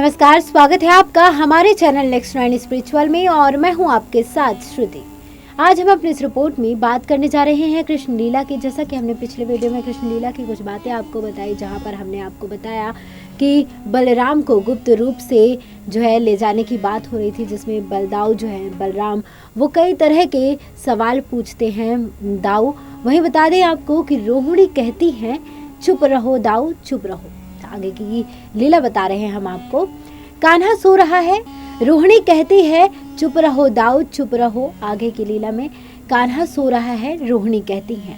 नमस्कार, स्वागत है आपका हमारे चैनल नेक्स्ट 9 स्पिरिचुअल में और मैं हूं आपके साथ श्रुति। आज हम अपनी इस रिपोर्ट में बात करने जा रहे हैं कृष्ण लीला की। जैसा कि हमने पिछले वीडियो में कृष्ण लीला की कुछ बातें आपको बताई, जहां पर हमने आपको बताया कि बलराम को गुप्त रूप से जो है ले जाने की बात हो रही थी, जिसमें बलदाऊ जो है बलराम वो कई तरह के सवाल पूछते हैं दाऊ। वहीं बता दें आपको कि रोहिणी कहती हैं चुप रहो दाऊ चुप रहो। आगे की लीला बता रहे हैं हम आपको। कान्हा सो रहा है, रोहिणी कहती है चुप रहो दाऊ चुप रहो। आगे की लीला में कान्हा सो रहा है, रोहिणी कहती है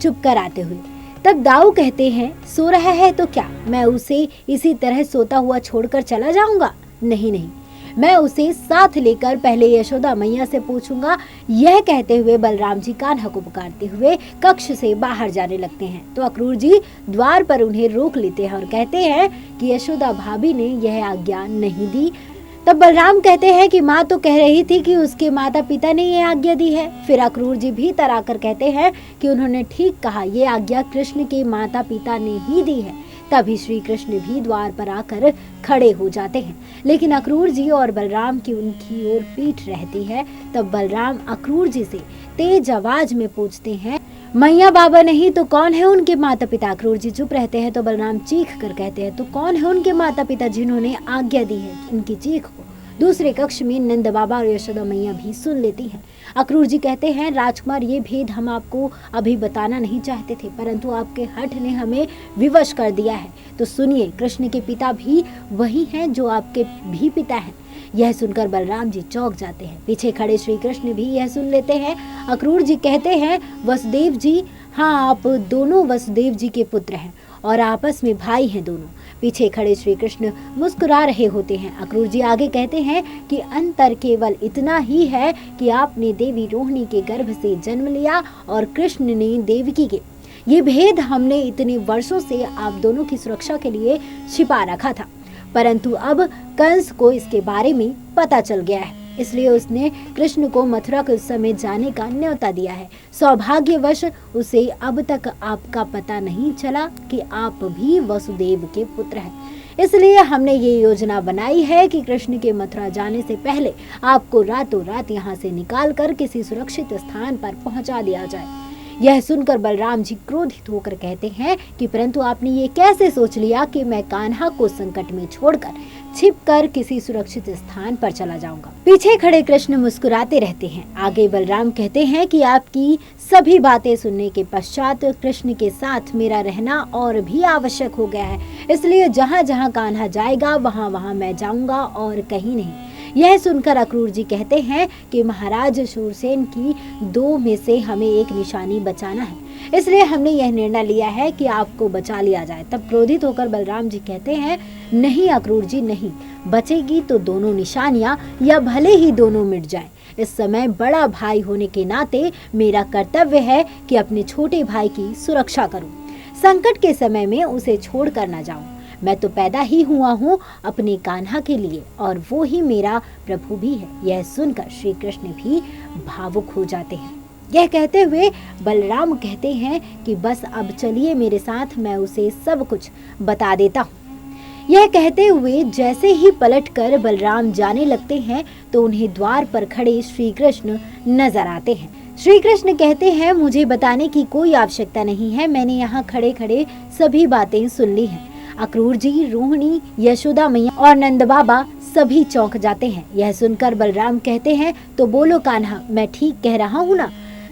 चुप कर आते हुए। तब दाऊ कहते हैं सो रहा है तो क्या मैं उसे इसी तरह सोता हुआ छोड़कर चला जाऊंगा? नहीं नहीं, मैं उसे साथ लेकर पहले यशोदा मैया से पूछूंगा। यह कहते हुए बलराम जी कान्हा को पुकारते हुए कक्ष से बाहर जाने लगते हैं तो अक्रूर जी द्वार पर उन्हें रोक लेते हैं और कहते हैं कि यशोदा भाभी ने यह आज्ञा नहीं दी। तब बलराम कहते हैं कि माँ तो कह रही थी कि उसके माता पिता ने ये आज्ञा दी है। फिर अक्रूर जी भी तराकर कहते हैं कि उन्होंने ठीक कहा, ये आज्ञा कृष्ण के माता पिता ने ही दी है। तभी श्री कृष्ण भी द्वार पर आकर खड़े हो जाते हैं, लेकिन अक्रूर जी और बलराम की उनकी ओर पीठ रहती है। तब बलराम अक्रूर जी से तेज आवाज में पूछते हैं मैया बाबा नहीं तो कौन है उनके माता पिता? अक्रूर जी चुप रहते हैं तो बलराम चीख कर कहते हैं तो कौन है उनके माता पिता जिन्होंने आज्ञा दी है? इनकी चीख को दूसरे कक्ष में नंद बाबा और यशोदा मैया भी सुन लेती हैं। अक्रूर जी कहते हैं राजकुमार, ये भेद हम आपको अभी बताना नहीं चाहते थे, परंतु आपके हठ ने हमें विवश कर दिया है। तो सुनिए, कृष्ण के पिता भी वही हैं जो आपके भी पिता हैं। यह सुनकर बलराम जी चौंक जाते हैं। पीछे खड़े श्री कृष्ण भी यह सुन लेते हैं। अक्रूर जी कहते हैं वसुदेव जी, हाँ आप दोनों वसुदेव जी के पुत्र हैं और आपस में भाई हैं दोनों। पीछे खड़े श्री कृष्ण मुस्कुरा रहे होते हैं। अक्रूर जी आगे कहते हैं कि अंतर केवल इतना ही है कि आपने देवी रोहिणी के गर्भ से जन्म लिया और कृष्ण ने देवकी के। ये भेद हमने इतने वर्षों से आप दोनों की सुरक्षा के लिए छिपा रखा था, परंतु अब कंस को इसके बारे में पता चल गया है, इसलिए उसने कृष्ण को मथुरा के उस समय जाने का न्योता दिया है। सौभाग्यवश उसे अब तक आपका पता नहीं चला कि आप भी वसुदेव के पुत्र हैं। इसलिए हमने ये योजना बनाई है कि कृष्ण के मथुरा जाने से पहले आपको रातों रात यहाँ से निकालकर किसी सुरक्षित स्थान पर पहुँचा दिया जाए। यह सुनकर बलराम जी क्रोधित होकर कहते हैं कि परंतु आपने ये कैसे सोच लिया कि मैं कान्हा को संकट में छोड़कर छिपकर किसी सुरक्षित स्थान पर चला जाऊंगा? पीछे खड़े कृष्ण मुस्कुराते रहते हैं। आगे बलराम कहते हैं कि आपकी सभी बातें सुनने के पश्चात कृष्ण के साथ मेरा रहना और भी आवश्यक हो गया है, इसलिए जहाँ जहाँ कान्हा जाएगा वहाँ वहाँ मैं जाऊंगा और कहीं नहीं। यह सुनकर अक्रूर जी कहते हैं कि महाराज शूरसेन की दो में से हमें एक निशानी बचाना है, इसलिए हमने यह निर्णय लिया है कि आपको बचा लिया जाए। तब क्रोधित होकर बलराम जी कहते हैं नहीं अक्रूर जी नहीं, बचेगी तो दोनों निशानियां या भले ही दोनों मिट जाएं। इस समय बड़ा भाई होने के नाते मेरा कर्तव्य है कि अपने छोटे भाई की सुरक्षा करूं, संकट के समय में उसे छोड़ कर न जाऊं। मैं तो पैदा ही हुआ हूँ अपने कान्हा के लिए और वो ही मेरा प्रभु भी है। यह सुनकर श्री कृष्ण भी भावुक हो जाते हैं। यह कहते हुए बलराम कहते हैं कि बस अब चलिए मेरे साथ, मैं उसे सब कुछ बता देता हूँ। यह कहते हुए जैसे ही पलटकर बलराम जाने लगते हैं तो उन्हें द्वार पर खड़े श्री कृष्ण नजर आते हैं। श्री कृष्ण कहते हैं मुझे बताने की कोई आवश्यकता नहीं है, मैंने यहाँ खड़े खड़े सभी बातें सुन ली हैं। अक्रूर जी, रोहिणी, यशोदा मैया और नंद बाबा सभी चौंक जाते हैं। यह सुनकर बलराम कहते हैं तो बोलो कान्हा, मैं ठीक कह रहा हूँ ना?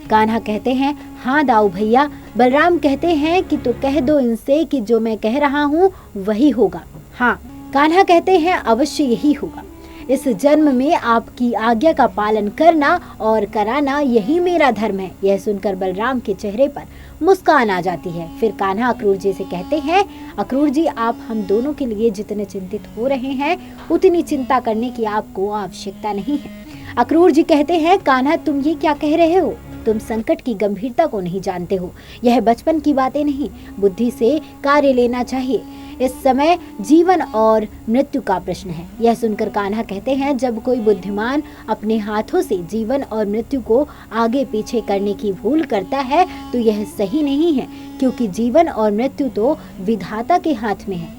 कान्हा कहते हैं हाँ दाऊ भैया। बलराम कहते हैं कि तो कह दो इनसे कि जो मैं कह रहा हूँ वही होगा। हाँ, कान्हा कहते हैं अवश्य यही होगा। इस जन्म में आपकी आज्ञा का पालन करना और कराना यही मेरा धर्म है। यह सुनकर बलराम के चेहरे पर मुस्कान आ जाती है। फिर कान्हा अक्रूर जी से कहते हैं अक्रूर जी, आप हम दोनों के लिए जितने चिंतित हो रहे हैं उतनी चिंता करने की आपको आवश्यकता नहीं है। अक्रूर जी कहते हैं कान्हा, तुम ये क्या कह रहे हो? तुम संकट की गंभीरता को नहीं जानते हो। यह बचपन की बातें नहीं, बुद्धि से कार्य लेना चाहिए। इस समय जीवन और मृत्यु का प्रश्न है। यह सुनकर कान्हा कहते हैं जब कोई बुद्धिमान अपने हाथों से जीवन और मृत्यु को आगे पीछे करने की भूल करता है तो यह सही नहीं है, क्योंकि जीवन और मृत्यु तो विधाता के हाथ में है।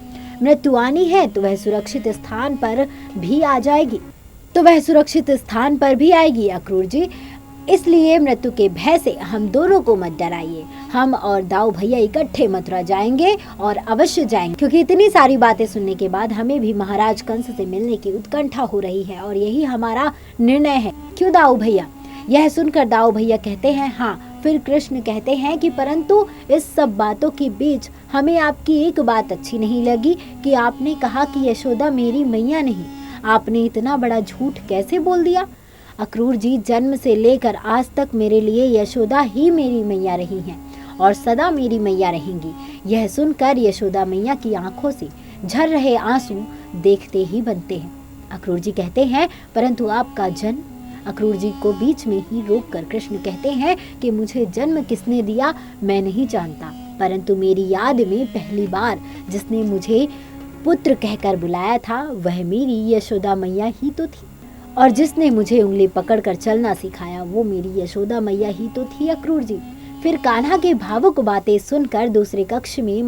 मृत्यु आनी है तो वह सुरक्षित स्थान पर भी आएगी अक्रूर जी। इसलिए मृत्यु के भय से हम दोनों को मत डराइए। हम और दाऊ भैया इकट्ठे मथुरा जाएंगे और अवश्य जाएंगे, क्योंकि इतनी सारी बातें सुनने के बाद हमें भी महाराज कंस से मिलने की उत्कंठा हो रही है और यही हमारा निर्णय है। क्यों दाऊ भैया? यह सुनकर दाऊ भैया कहते हैं हाँ। फिर कृष्ण कहते हैं कि परंतु इस सब बातों के बीच हमें आपकी एक बात अच्छी नहीं लगी कि आपने कहा कि यशोदा मेरी मैया नहीं। आपने इतना बड़ा झूठ कैसे बोल दिया? अक्रूर जी, जन्म से लेकर आज तक मेरे लिए यशोदा ही मेरी मैया रही हैं और सदा मेरी मैया रहेंगी। यह सुनकर यशोदा मैया की आंखों से झर रहे आंसू देखते ही बनते हैं। अक्रूर जी कहते हैं परंतु आपका जन्म? अक्रूर जी को बीच में ही रोककर कृष्ण कहते हैं कि मुझे जन्म किसने दिया मैं नहीं जानता, परंतु मेरी याद में पहली बार जिसने मुझे पुत्र कहकर बुलाया था वह मेरी यशोदा मैया ही तो थी, और जिसने मुझे उंगली पकड़कर चलना सिखाया वो मेरी यशोदा मैया ही तो थी अक्रूर जी। फिर कान्हा की भावुक बातें सुनकर दूसरे कक्ष में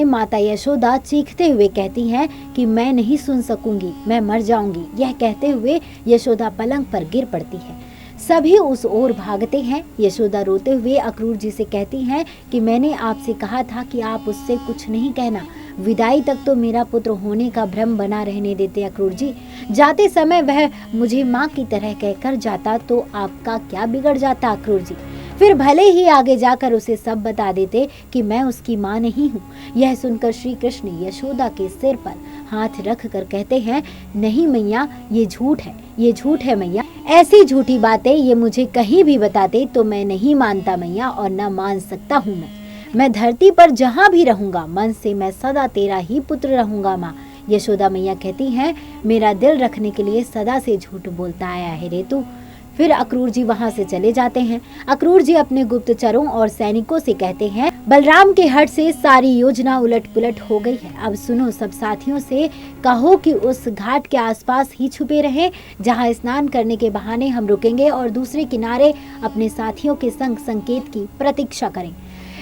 माता यशोदा चीखते हुए कहती हैं कि मैं नहीं सुन सकूंगी, मैं मर जाऊंगी। यह कहते हुए यशोदा पलंग पर गिर पड़ती है। सभी उस ओर भागते हैं। यशोदा रोते हुए अक्रूर जी से कहती हैं कि मैंने आपसे कहा था कि आप उससे कुछ नहीं कहना। विदाई तक तो मेरा पुत्र होने का भ्रम बना रहने देते अक्रूर जी। जाते समय वह मुझे माँ की तरह कहकर जाता तो आपका क्या बिगड़ जाता अक्रूर जी। फिर भले ही आगे जाकर उसे सब बता देते कि मैं उसकी माँ नहीं हूँ। यह सुनकर श्री कृष्ण यशोदा के सिर पर हाथ रख कर कहते हैं नहीं मैया, ये झूठ है मैया। ऐसी झूठी बातें ये मुझे कहीं भी बताते तो मैं नहीं मानता मैया, और न मान सकता हूँ मैं धरती पर जहाँ भी रहूंगा मन से मैं सदा तेरा ही पुत्र रहूंगा माँ। यशोदा मैया कहती हैं मेरा दिल रखने के लिए सदा से झूठ बोलता आया है रे तू। फिर अक्रूर जी वहां से चले जाते हैं। अक्रूर जी अपने गुप्तचरों और सैनिकों से कहते हैं बलराम के हट से सारी योजना उलट पुलट हो गई है। अब सुनो, सब साथियों से कहो कि उस घाट के आसपास ही छुपे रहें जहां स्नान करने के बहाने हम रुकेंगे और दूसरे किनारे अपने साथियों के संग संकेत की प्रतीक्षा करें।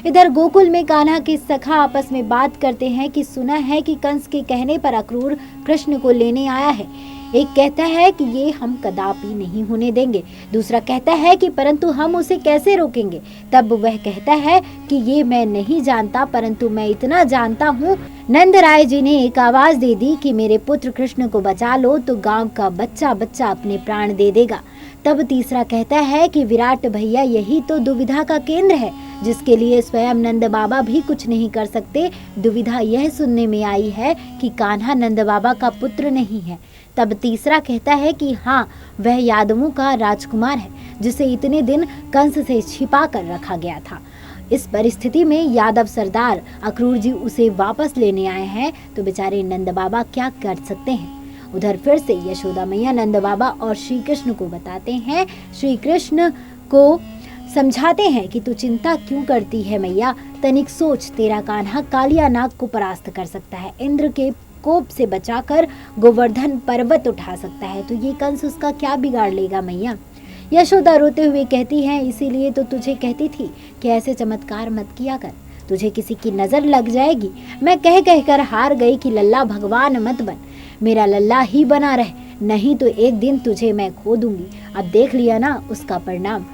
इधर गोकुल में कान्हा के सखा आपस में बात करते हैं कि सुना है कि कंस के कहने पर अक्रूर कृष्ण को लेने आया है। एक कहता है कि ये हम कदापि नहीं होने देंगे, दूसरा कहता है कि परंतु हम उसे कैसे रोकेंगे। तब वह कहता है कि ये मैं नहीं जानता, परंतु मैं इतना जानता हूँ नंदराय जी ने एक आवाज दे दी कि मेरे पुत्र कृष्ण को बचा लो तो गांव का बच्चा बच्चा अपने प्राण दे देगा। तब तीसरा कहता है कि विराट भैया यही तो दुविधा का केंद्र है जिसके लिए स्वयं नंद बाबा भी कुछ नहीं कर सकते। दुविधा यह सुनने में आई है कि कान्हा नंद बाबा का पुत्र नहीं है। तब तीसरा कहता है कि हाँ, वह यादवों का राजकुमार है जिसे इतने दिन कंस से छिपा कर रखा गया था। इस परिस्थिति में यादव सरदार अक्रूर जी उसे वापस लेने आए हैं तो बेचारे नंद बाबा क्या कर सकते हैं। उधर फिर से यशोदा मैया नंद बाबा और श्री कृष्ण को बताते हैं, श्री कृष्ण को समझाते हैं कि तू चिंता क्यों करती है मैया, तनिक सोच, तेरा कान्हा कालिया नाग को परास्त कर सकता है, इंद्र के कोप से बचाकर गोवर्धन पर्वत उठा सकता है, तो ये कंस उसका क्या बिगाड़ लेगा मैया। यशोदा रोते हुए कहती है इसीलिए तो तुझे कहती थी कि ऐसे चमत्कार मत किया कर, तुझे किसी की नजर लग जाएगी। मैं कह कहकर हार गई कि लल्ला भगवान मत बन, मेरा लल्ला ही बना रहे, नहीं तो एक दिन तुझे मैं खो दूंगी। अब देख लिया ना उसका परिणाम।